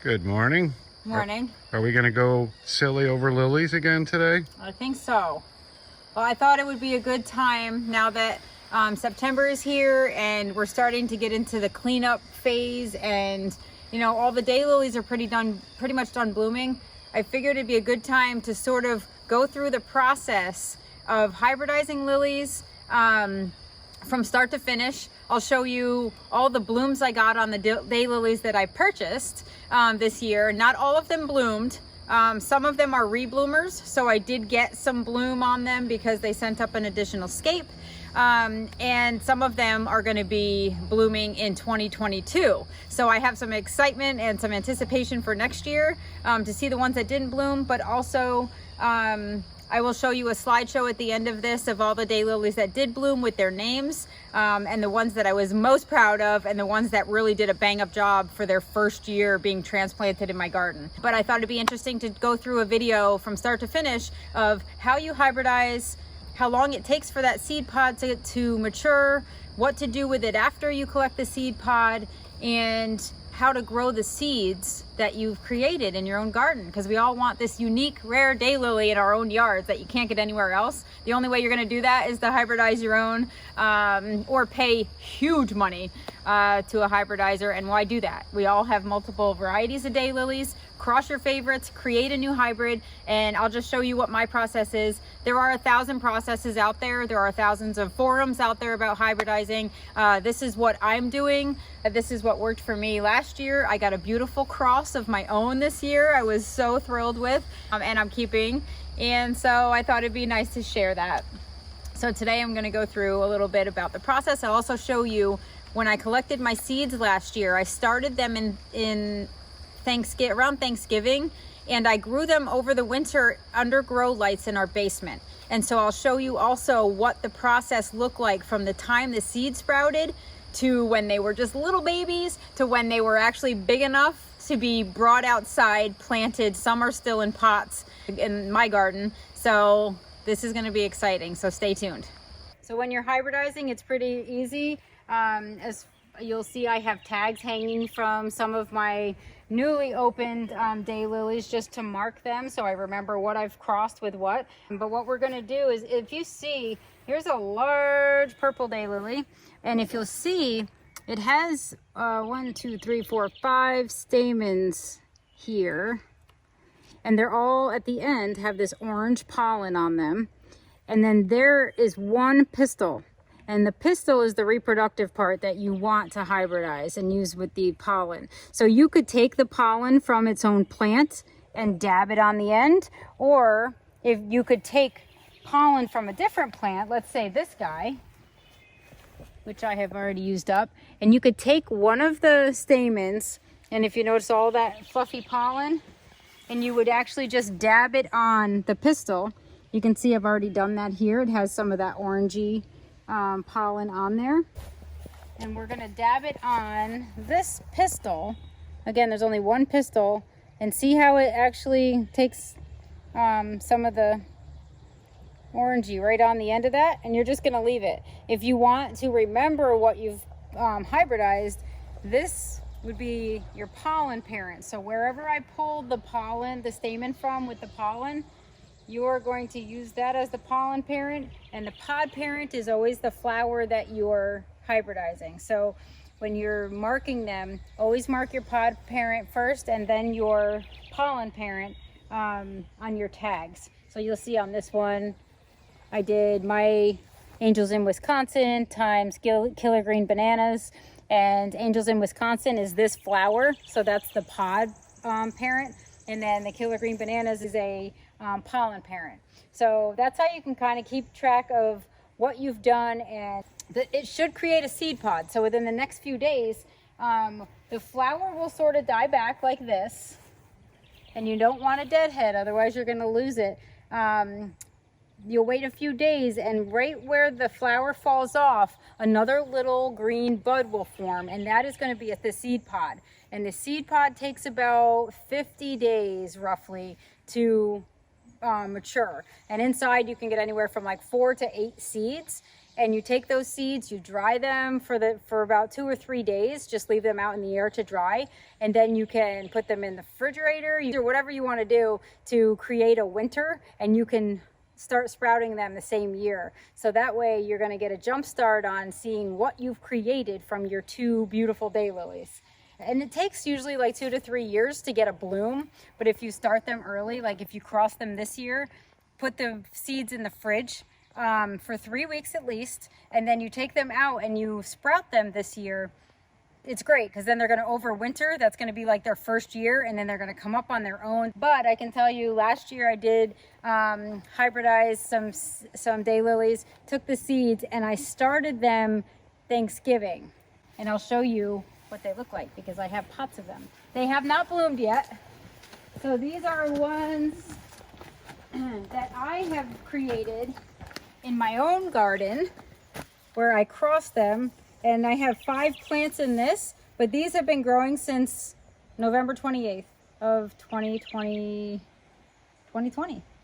Good morning. Morning. Are we going to go silly over lilies again today? I think so. Well, I thought it would be a good time now that September is here and we're starting to get into the cleanup phase, and you know, all the daylilies are pretty much done blooming. I figured it'd be a good time to sort of go through the process of hybridizing lilies from start to finish. I'll show you all the blooms I got on the daylilies that I purchased this year. Not all of them bloomed. Some of them are rebloomers, so I did get some bloom on them because they sent up an additional scape. And some of them are going to be blooming in 2022. So I have some excitement and some anticipation for next year to see the ones that didn't bloom, but also I will show you a slideshow at the end of this of all the daylilies that did bloom with their names, and the ones that I was most proud of, and the ones that really did a bang up job for their first year being transplanted in my garden. But I thought it'd be interesting to go through a video from start to finish of how you hybridize, how long it takes for that seed pod to mature, what to do with it after you collect the seed pod, and how to grow the seeds that you've created in your own garden, because we all want this unique rare daylily in our own yards that you can't get anywhere else. The only way you're going to do that is to hybridize your own, or pay huge money to a hybridizer. And why do that? We all have multiple varieties of daylilies. Cross your favorites, create a new hybrid, and I'll just show you what my process is. There are 1,000 processes out there. There are thousands of forums out there about hybridizing. This is what I'm doing. This is what worked for me last year. I got a beautiful cross of my own this year. I was so thrilled with, and I'm keeping. And so I thought it'd be nice to share that. So today I'm going to go through a little bit about the process. I'll also show you when I collected my seeds last year. I started them around Thanksgiving, and I grew them over the winter under grow lights in our basement. And so I'll show you also what the process looked like from the time the seed sprouted to when they were just little babies to when they were actually big enough to be brought outside, planted. Some are still in pots in my garden. So this is going to be exciting, so stay tuned. So when you're hybridizing, it's pretty easy. As you'll see, I have tags hanging from some of my newly opened daylilies just to mark them so I remember what I've crossed with what. But what we're going to do is, if you see, here's a large purple daylily, and if you'll see, it has 1, 2, 3, 4, 5 stamens here, and they're all at the end have this orange pollen on them, and then there is one pistil. And the pistil is the reproductive part that you want to hybridize and use with the pollen. So you could take the pollen from its own plant and dab it on the end, or if you could take pollen from a different plant, let's say this guy, which I have already used up, and you could take one of the stamens, and if you notice all that fluffy pollen, and you would actually just dab it on the pistil. You can see I've already done that here. It has some of that orangey pollen on there, and we're going to dab it on this pistil. Again, there's only one pistil, and see how it actually takes some of the orangey right on the end of that, and you're just going to leave it. If you want to remember what you've hybridized, this would be your pollen parent. So wherever I pulled the pollen, the stamen from with the pollen, you're going to use that as the pollen parent, and the pod parent is always the flower that you're hybridizing. So when you're marking them, always mark your pod parent first and then your pollen parent on your tags. So you'll see on this one, I did my Angels in Wisconsin times Killer Green Bananas, and Angels in Wisconsin is this flower, so that's the pod parent, and then the Killer Green Bananas is a pollen parent. So that's how you can kind of keep track of what you've done, and it should create a seed pod. So within the next few days, the flower will sort of die back like this, and you don't want a dead head, otherwise you're going to lose it. You'll wait a few days, and right where the flower falls off, another little green bud will form, and that is going to be the seed pod. And the seed pod takes about 50 days roughly to mature, and inside you can get anywhere from like 4 to 8 seeds. and you take those seeds, you dry them for about 2 or 3 days, just leave them out in the air to dry, and then you can put them in the refrigerator or whatever you want to do to create a winter, and you can start sprouting them the same year. So that way you're going to get a jump start on seeing what you've created from your 2 beautiful daylilies. And it takes usually like 2 to 3 years to get a bloom, but if you start them early, like if you cross them this year, put the seeds in the fridge for 3 weeks at least, and then you take them out and you sprout them this year. It's great because then they're going to overwinter. That's going to be like their first year, and then they're going to come up on their own. But I can tell you, last year I did hybridize some daylilies, took the seeds, and I started them Thanksgiving. And I'll show you what they look like because I have pots of them. They have not bloomed yet. So these are ones that I have created in my own garden where I crossed them, and I have 5 plants in this, but these have been growing since November 28th of 2020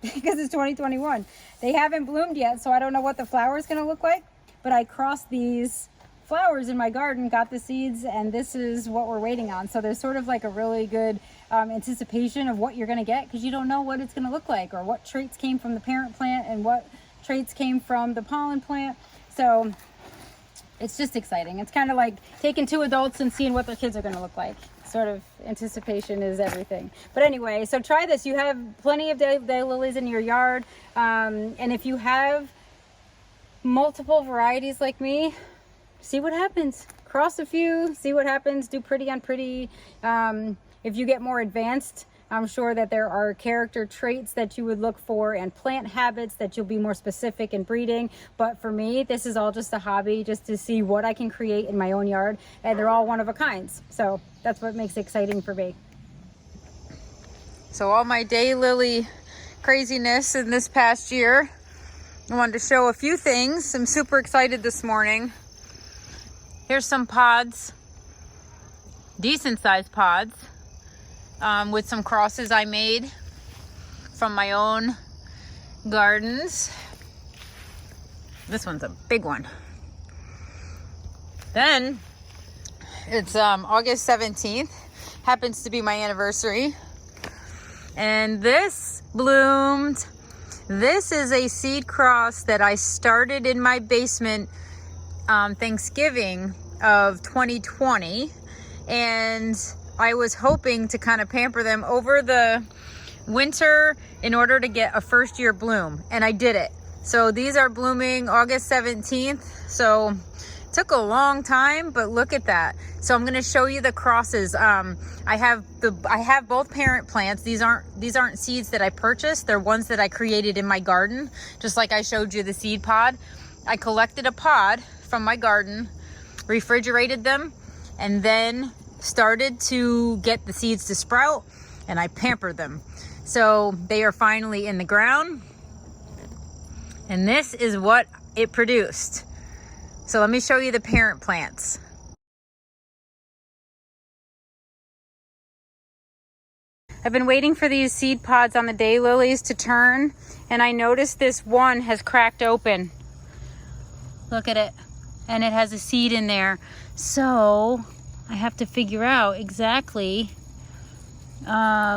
because it's 2021. They haven't bloomed yet, so I don't know what the flower is going to look like, but I crossed these flowers in my garden, got the seeds, and this is what we're waiting on. So there's sort of like a really good anticipation of what you're going to get, because you don't know what it's going to look like or what traits came from the parent plant and what traits came from the pollen plant. So it's just exciting. It's kind of like taking 2 adults and seeing what their kids are going to look like. Sort of anticipation is everything. But anyway, so try this. You have plenty of daylilies in your yard, and if you have multiple varieties like me, see what happens. Cross a few, see what happens. Do pretty on pretty. If you get more advanced, I'm sure that there are character traits that you would look for and plant habits that you'll be more specific in breeding. But for me, this is all just a hobby, just to see what I can create in my own yard. And they're all one of a kinds. So that's what makes it exciting for me. So all my daylily craziness in this past year, I wanted to show a few things. I'm super excited this morning. Here's some pods, decent sized pods. With some crosses I made from my own gardens. This one's a big one. Then it's August 17th, happens to be my anniversary, and this bloomed. This is a seed cross that I started in my basement Thanksgiving of 2020, and I was hoping to kind of pamper them over the winter in order to get a first year bloom, and I did it. So these are blooming August 17th. So it took a long time, but look at that. So I'm going to show you the crosses. I have both parent plants. These aren't seeds that I purchased. They're ones that I created in my garden, just like I showed you the seed pod. I collected a pod from my garden, refrigerated them, and then started to get the seeds to sprout, and I pampered them. So they are finally in the ground, and this is what it produced. So let me show you the parent plants. I've been waiting for these seed pods on the daylilies to turn, and I noticed this one has cracked open. Look at it, and it has a seed in there. So I have to figure out exactly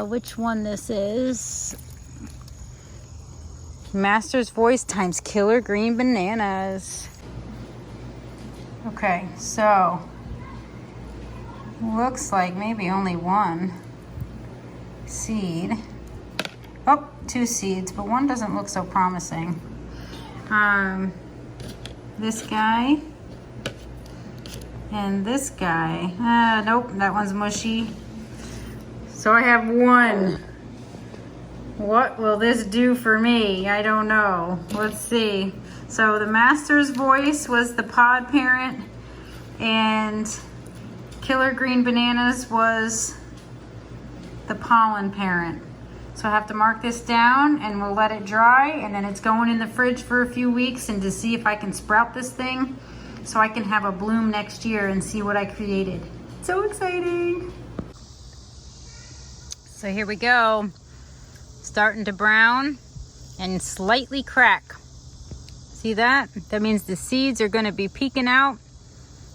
which one this is. Master's Voice times Killer Green Bananas. Okay, so looks like maybe only one seed. Oh, 2 seeds, but one doesn't look so promising. This guy and this guy. Nope, that one's mushy. So I have one. What will this do for me? I don't know. Let's see. So the Master's Voice was the pod parent, and Killer Green Bananas was the pollen parent. So I have to mark this down, and we'll let it dry, and then it's going in the fridge for a few weeks, and to see if I can sprout this thing so I can have a bloom next year and see what I created. So exciting. So here we go. Starting to brown and slightly crack. See that? That means the seeds are going to be peeking out,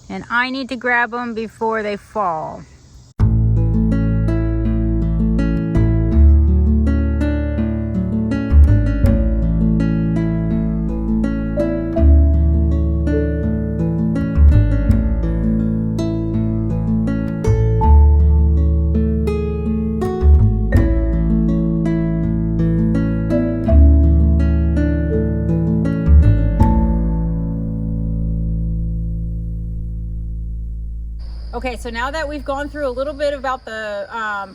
and I need to grab them before they fall. Okay, so now that we've gone through a little bit about the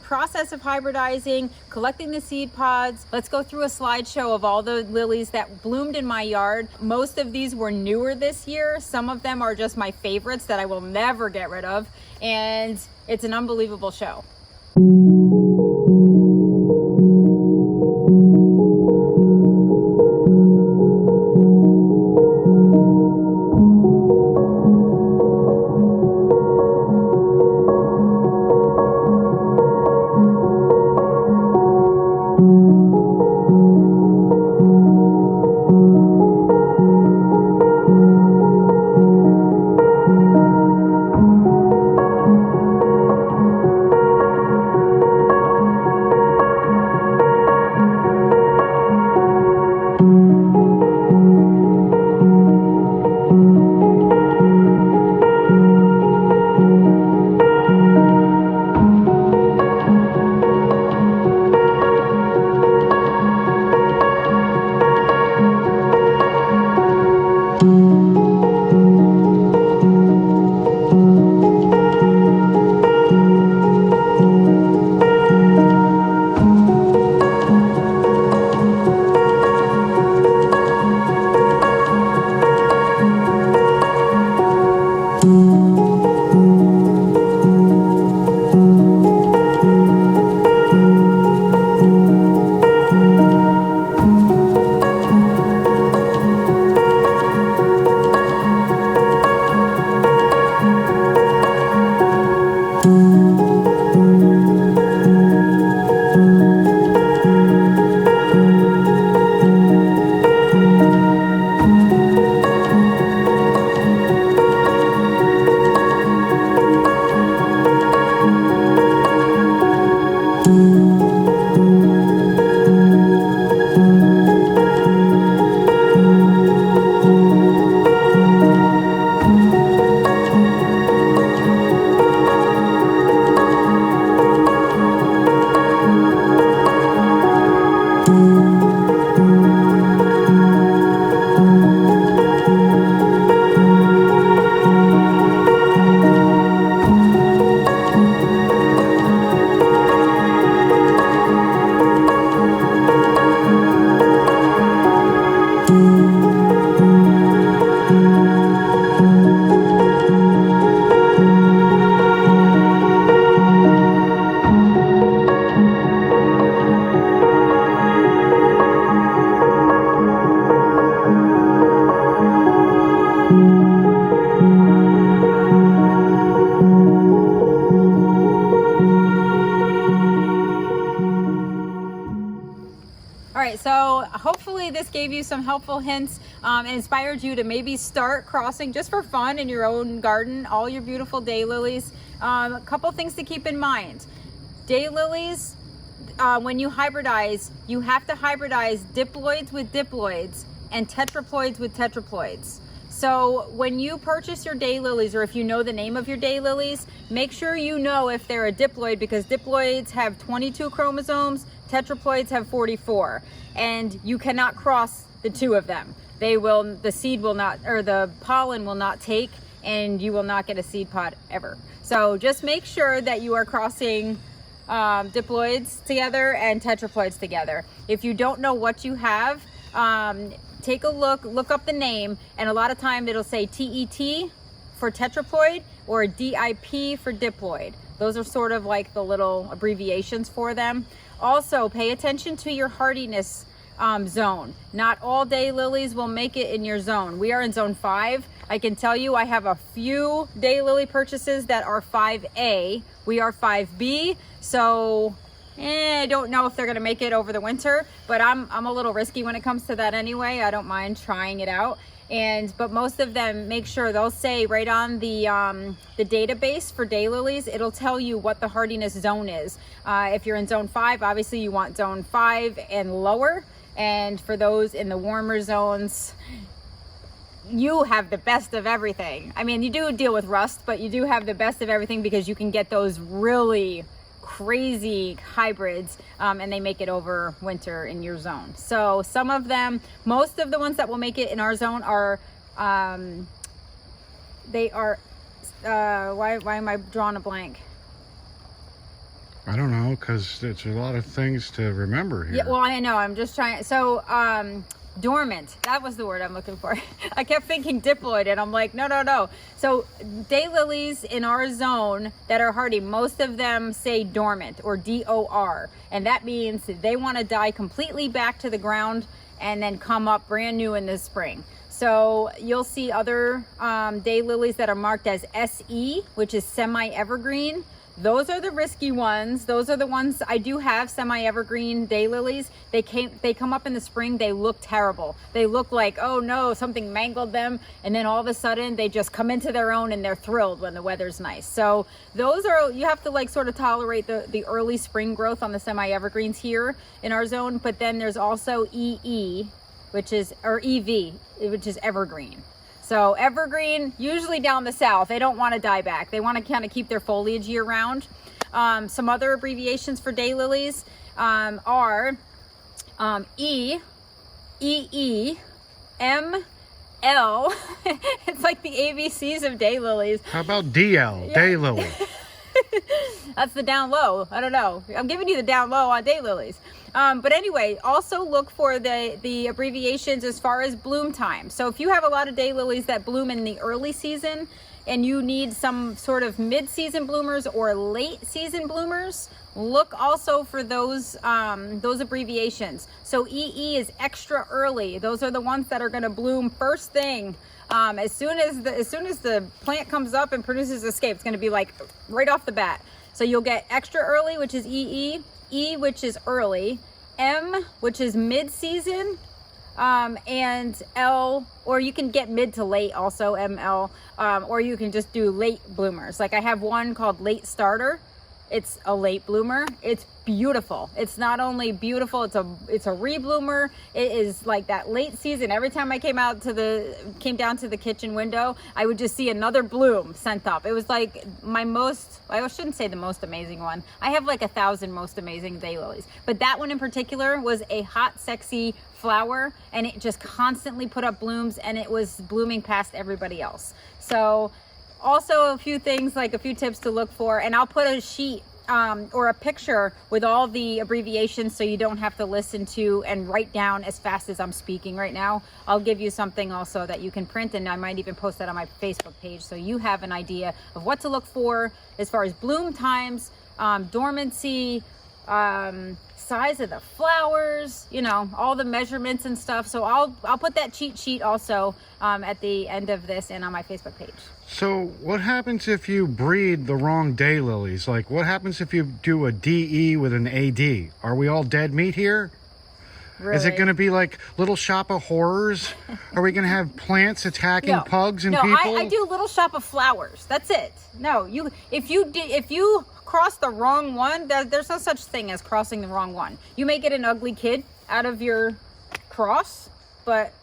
process of hybridizing, collecting the seed pods, let's go through a slideshow of all the lilies that bloomed in my yard. Most of these were newer this year. Some of them are just my favorites that I will never get rid of, and it's an unbelievable show. So hopefully this gave you some helpful hints and inspired you to maybe start crossing just for fun in your own garden, all your beautiful daylilies. A couple things to keep in mind. Daylilies, when you hybridize, you have to hybridize diploids with diploids and tetraploids with tetraploids. So when you purchase your daylilies, or if you know the name of your daylilies, make sure you know if they're a diploid, because diploids have 22 chromosomes, tetraploids have 44, and you cannot cross the two of them. The seed will not, or the pollen will not take, and you will not get a seed pod ever. So just make sure that you are crossing diploids together and tetraploids together. If you don't know what you have, take a look up the name, and a lot of time it'll say TET for tetraploid or DIP for diploid. Those are sort of like the little abbreviations for them. Also, pay attention to your hardiness zone. Not all daylilies will make it in your zone. We are in zone 5. I can tell you I have a few daylily purchases that are 5A. We are 5B, so I don't know if they're gonna make it over the winter, but I'm a little risky when it comes to that anyway. I don't mind trying it out. But most of them, make sure they'll say right on the database for daylilies, it'll tell you what the hardiness zone is. If you're in zone 5, obviously you want zone 5 and lower. And for those in the warmer zones, you have the best of everything. I mean, you do deal with rust, but you do have the best of everything because you can get those really crazy hybrids, and they make it over winter in your zone. So some of them, most of the ones that will make it in our zone are why am I drawing a blank? I don't know, because it's a lot of things to remember here. Yeah, well, I know, I'm just trying. So dormant, that was the word I'm looking for. I kept thinking diploid and I'm like, no. So daylilies in our zone that are hardy, most of them say dormant or DOR, and that means they want to die completely back to the ground and then come up brand new in the spring. So you'll see other daylilies that are marked as SE, which is semi-evergreen. Those are the risky ones. Those are the ones I do have, semi-evergreen daylilies. They come up in the spring, they look terrible. They look like, oh no, something mangled them, and then all of a sudden they just come into their own and they're thrilled when the weather's nice. So those are, you have to like sort of tolerate the early spring growth on the semi-evergreens here in our zone. But then there's also EE, which is, or EV, which is evergreen. So evergreen, usually down the south, they don't want to die back. They want to kind of keep their foliage year round. Some other abbreviations for daylilies are E, EE, M, L. It's like the ABCs of daylilies. How about DL, daylily? That's the down low. I don't know. I'm giving you the down low on daylilies. But anyway, also look for the abbreviations as far as bloom time. So if you have a lot of daylilies that bloom in the early season and you need some sort of mid-season bloomers or late season bloomers, look also for those abbreviations. So EE is extra early. Those are the ones that are going to bloom first thing. As soon as the plant comes up and produces escape, it's going to be like right off the bat. So you'll get extra early, which is EE, E, which is early, M, which is mid-season, and L, or you can get mid to late also, ML, or you can just do late bloomers. Like I have one called Late Starter. It's a late bloomer. It's beautiful. It's not only beautiful, it's a rebloomer. It is like that late season. Every time I came down to the kitchen window, I would just see another bloom sent up. It was like my most, I shouldn't say the most amazing one. I have like 1,000 most amazing daylilies, but that one in particular was a hot, sexy flower, and it just constantly put up blooms, and it was blooming past everybody else. So also a few things, like a few tips to look for, and I'll put a sheet or a picture with all the abbreviations so you don't have to listen to and write down as fast as I'm speaking right now. I'll give you something also that you can print, and I might even post that on my Facebook page so you have an idea of what to look for as far as bloom times, dormancy, size of the flowers, you know, all the measurements and stuff. So I'll put that cheat sheet also at the end of this and on my Facebook page. So what happens if you breed the wrong daylilies? Like what happens if you do a DE with an AD? Are we all dead meat here? Really? Is it going to be like Little Shop of Horrors? Are we going to have plants attacking pugs and people? No, I do Little Shop of Flowers. That's it. No, if you cross the wrong one, there's no such thing as crossing the wrong one. You may get an ugly kid out of your cross, but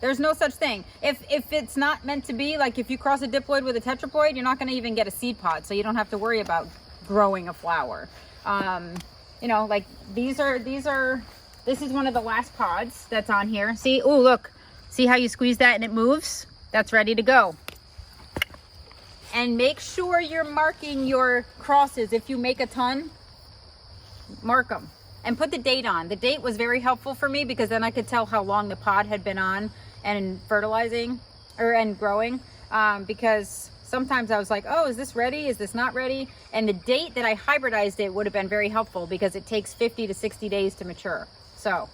there's no such thing. If it's not meant to be, like if you cross a diploid with a tetraploid, you're not going to even get a seed pod, so you don't have to worry about growing a flower. You know, like this is one of the last pods that's on here. See, oh look, see how you squeeze that and it moves? That's ready to go. And make sure you're marking your crosses. If you make a ton, mark them and put the date on. The date was very helpful for me because then I could tell how long the pod had been on and fertilizing and growing, because sometimes I was like, oh, is this ready? Is this not ready? And the date that I hybridized it would have been very helpful because it takes 50 to 60 days to mature. So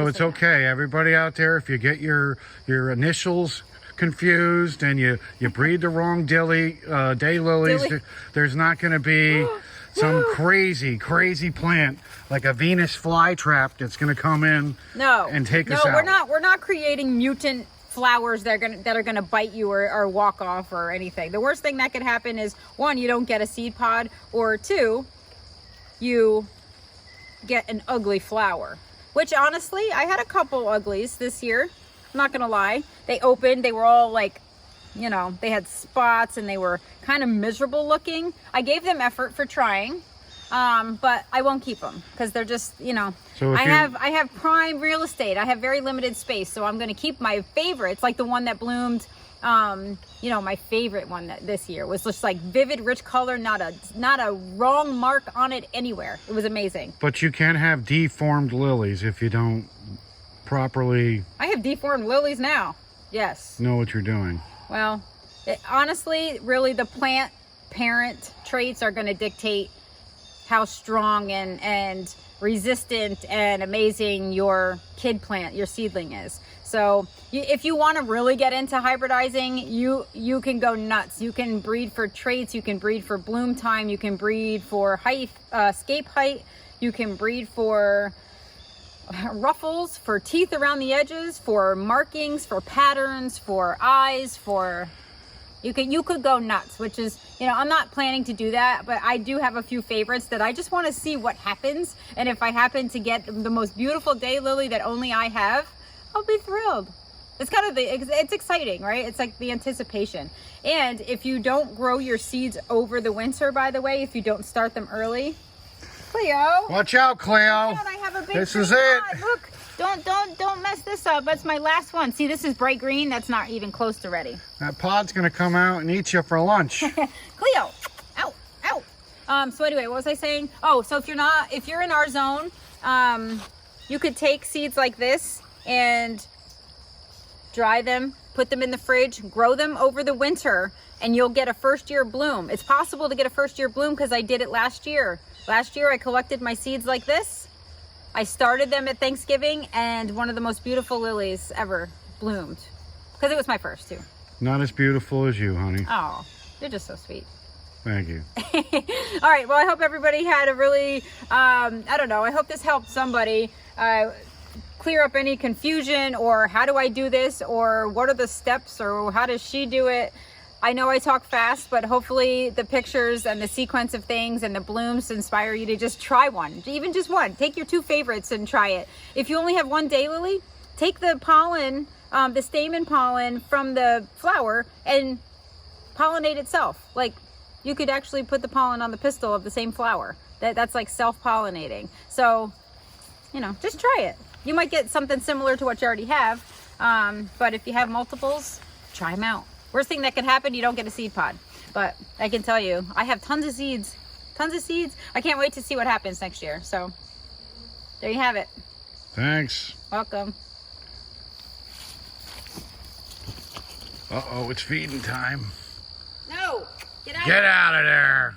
it's okay, everybody out there, if you get your initials confused and you breed the wrong daylilies, there's not going to be some crazy plant like a Venus flytrap that's going to come in and take us out. No, we're not creating mutant flowers that are gonna bite you or walk off or anything. The worst thing that could happen is, one, you don't get a seed pod, or two, you get an ugly flower. Which honestly, I had a couple uglies this year. I'm not gonna lie. They opened, they were all like, you know, they had spots and they were kind of miserable looking. I gave them effort for trying, but I won't keep them because they're just, you know, so I have prime real estate. I have very limited space, so I'm going to keep my favorites, like the one that bloomed. You know, my favorite one this year was just like vivid, rich color, not a wrong mark on it anywhere. It was amazing. But you can have deformed lilies if you don't properly. I have deformed lilies now. Yes. Know what you're doing. Well, honestly, really, the plant parent traits are going to dictate how strong and resistant and amazing your kid plant, your seedling is. So if you want to really get into hybridizing, you can go nuts. You can breed for traits, you can breed for bloom time, you can breed for height, scape height, you can breed for ruffles, for teeth around the edges, for markings, for patterns, for eyes, for you could go nuts, which is, you know, I'm not planning to do that, but I do have a few favorites that I just want to see what happens. And if I happen to get the most beautiful daylily that only I have, I'll be thrilled. It's kind of it's exciting, right? It's like the anticipation. And if you don't grow your seeds over the winter, by the way, if you don't start them early, Cleo. Watch out, Cleo. Watch out, I have a big this is it. pot. Look, don't mess this up. That's my last one. See, this is bright green. That's not even close to ready. That pod's gonna come out and eat you for lunch. Cleo, ow. So anyway, what was I saying? Oh, so if you're in our zone, you could take seeds like this and dry them, put them in the fridge, grow them over the winter, and you'll get a first year bloom. It's possible to get a first year bloom because I did it last year. Last year I collected my seeds like this. I started them at Thanksgiving, and one of the most beautiful lilies ever bloomed. Because it was my first too. Not as beautiful as you, honey. Oh, you're just so sweet. Thank you. All right, well, I hope everybody had a really, I don't know, I hope this helped somebody clear up any confusion, or how do I do this, or what are the steps, or how does she do it? I know I talk fast, but hopefully the pictures and the sequence of things and the blooms inspire you to just try one, even just one. Take your two favorites and try it. If you only have one daylily, take the pollen, the stamen pollen from the flower and pollinate itself. Like, you could actually put the pollen on the pistil of the same flower. That's like self-pollinating. So, you know, just try it. You might get something similar to what you already have, but if you have multiples, try them out. Worst thing that could happen, you don't get a seed pod. But I can tell you, I have tons of seeds. I can't wait to see what happens next year. So there you have it. Thanks. Welcome. Uh-oh, it's feeding time. No, get out of there.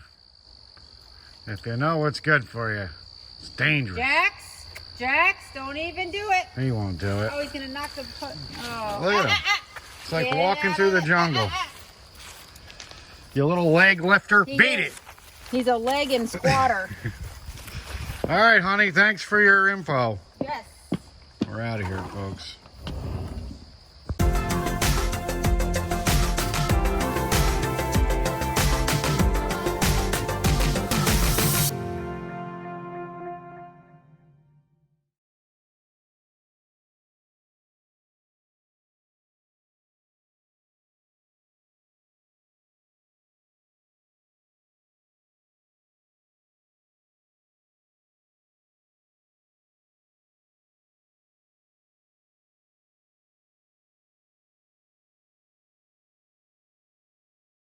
If you know what's good for you, it's dangerous. Jax, don't even do it. He won't do it. Oh, he's gonna knock the put. Oh. Look at him. It's like walking through the jungle. You little leg lifter, beat it. He's a leg and squatter. All right, honey, thanks for your info. Yes. We're out of here, folks.